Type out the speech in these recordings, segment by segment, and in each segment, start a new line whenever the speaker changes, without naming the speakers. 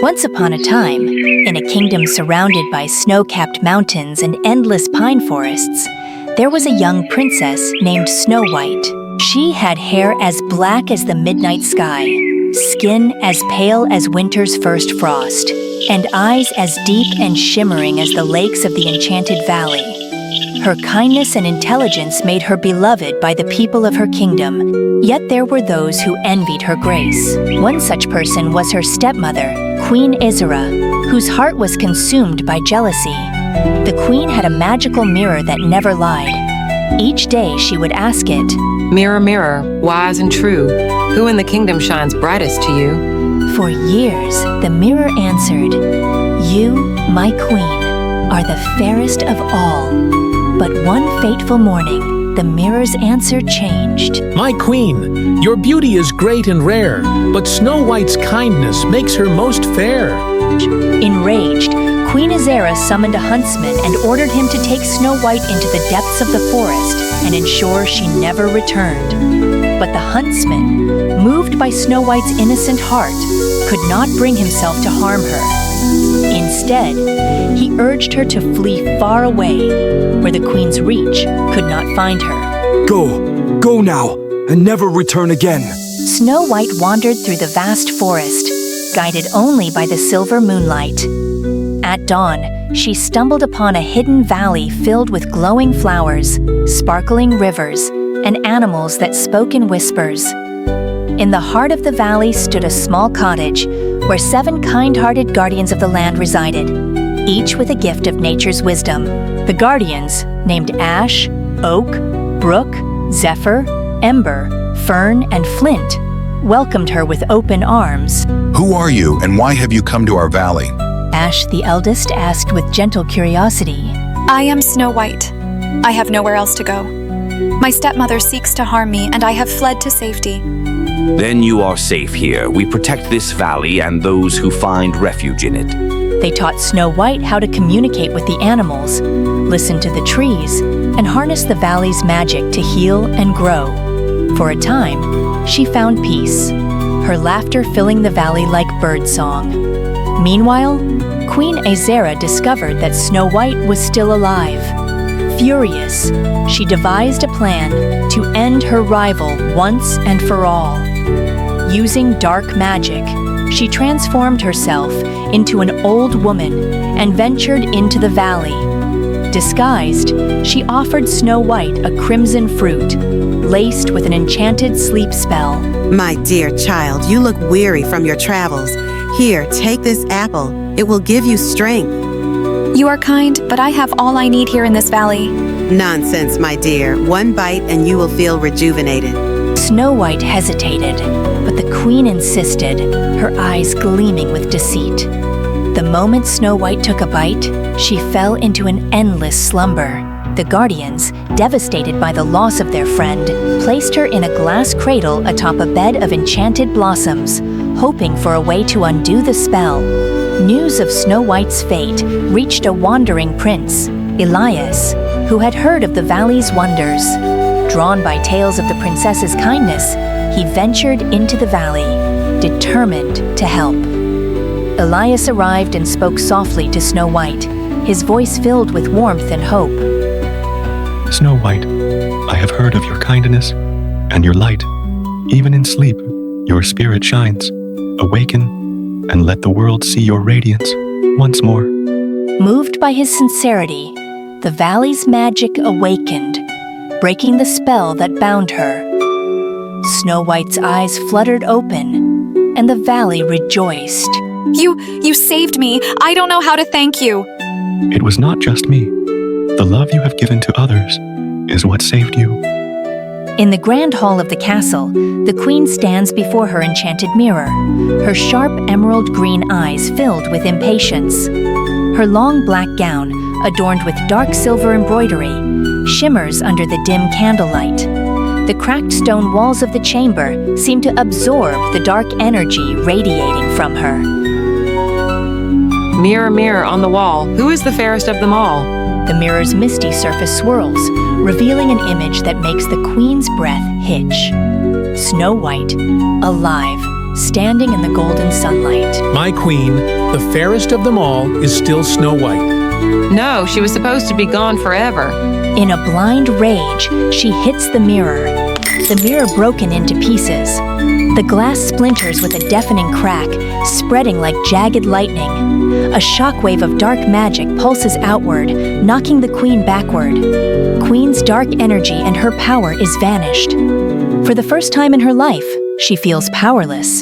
Once upon a time, in a kingdom surrounded by snow-capped mountains and endless pine forests, there was a young princess named Snow White. She had hair as black as the midnight sky, skin as pale as winter's first frost, and eyes as deep and shimmering as the lakes of the enchanted valley. Her kindness and intelligence made her beloved by the people of her kingdom, yet there were those who envied her grace. One such person was her stepmother, Queen Isra, whose heart was consumed by jealousy. The queen had a magical mirror that never lied. Each day she would ask it,
"Mirror, mirror, wise and true, who in the kingdom shines brightest to you?"
For years, the mirror answered, "You, my queen, are the fairest of all." But one fateful morning, the mirror's answer changed.
My queen, your beauty is great and rare, but Snow White's kindness makes her most fair.
Enraged, Queen Azera summoned a huntsman and ordered him to take Snow White into the depths of the forest and ensure she never returned. But the huntsman, moved by Snow White's innocent heart, could not bring himself to harm her. Instead, he urged her to flee far away, where the queen's reach could not find her.
Go now, and never return again.
Snow White wandered through the vast forest, guided only by the silver moonlight. At dawn, she stumbled upon a hidden valley filled with glowing flowers, sparkling rivers, and animals that spoke in whispers. In the heart of the valley stood a small cottage where 7 kind-hearted guardians of the land resided, each with a gift of nature's wisdom. The guardians, named Ash, Oak, Brook, Zephyr, Ember, Fern, and Flint, welcomed her with open arms.
Who are you, and why have you come to our valley?
Ash, the eldest, asked with gentle curiosity.
I am Snow White. I have nowhere else to go. My stepmother seeks to harm me, and I have fled to safety.
Then you are safe here. We protect this valley and those who find refuge in it.
They taught Snow White how to communicate with the animals, listen to the trees, and harness the valley's magic to heal and grow. For a time, she found peace, her laughter filling the valley like birdsong. Meanwhile, Queen Azera discovered that Snow White was still alive. Furious, she devised a plan to end her rival once and for all. Using dark magic, she transformed herself into an old woman and ventured into the valley. Disguised, she offered Snow White a crimson fruit, laced with an enchanted sleep spell.
My dear child, you look weary from your travels. Here, take this apple. It will give you strength.
You are kind, but I have all I need here in this valley.
Nonsense, my dear. One bite and you will feel rejuvenated.
Snow White hesitated, but the queen insisted, her eyes gleaming with deceit. The moment Snow White took a bite, she fell into an endless slumber. The guardians, devastated by the loss of their friend, placed her in a glass cradle atop a bed of enchanted blossoms, hoping for a way to undo the spell. News of Snow White's fate reached a wandering prince, Elias, who had heard of the valley's wonders. Drawn by tales of the princess's kindness, he ventured into the valley, determined to help. Elias arrived and spoke softly to Snow White, his voice filled with warmth and hope.
Snow White, I have heard of your kindness and your light. Even in sleep, your spirit shines. Awaken and let the world see your radiance once more.
Moved by his sincerity, the valley's magic awakened, breaking the spell that bound her. Snow White's eyes fluttered open, and the valley rejoiced.
You saved me. I don't know how to thank you.
It was not just me. The love you have given to others is what saved you.
In the grand hall of the castle, the queen stands before her enchanted mirror, her sharp emerald green eyes filled with impatience. Her long black gown, adorned with dark silver embroidery, shimmers under the dim candlelight. The cracked stone walls of the chamber seem to absorb the dark energy radiating from her.
Mirror, mirror on the wall, who is the fairest of them all?
The mirror's misty surface swirls, revealing an image that makes the queen's breath hitch. Snow White, alive, standing in the golden sunlight.
My queen, the fairest of them all, is still Snow White.
No, she was supposed to be gone forever.
In a blind rage, she hits the mirror. The mirror broken into pieces. The glass splinters with a deafening crack, spreading like jagged lightning. A shockwave of dark magic pulses outward, knocking the queen backward. Queen's dark energy and her power is vanished. For the first time in her life, she feels powerless.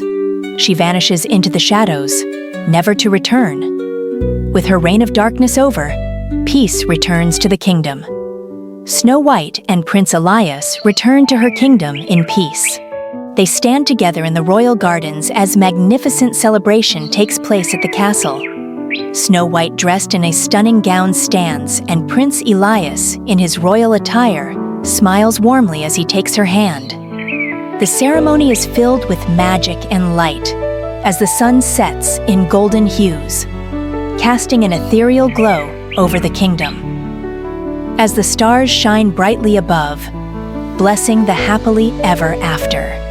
She vanishes into the shadows, never to return. With her reign of darkness over, peace returns to the kingdom. Snow White and Prince Elias return to her kingdom in peace. They stand together in the royal gardens as magnificent celebration takes place at the castle. Snow White dressed in a stunning gown stands, and Prince Elias, in his royal attire, smiles warmly as he takes her hand. The ceremony is filled with magic and light as the sun sets in golden hues, casting an ethereal glow over the kingdom. As the stars shine brightly above, blessing the happily ever after.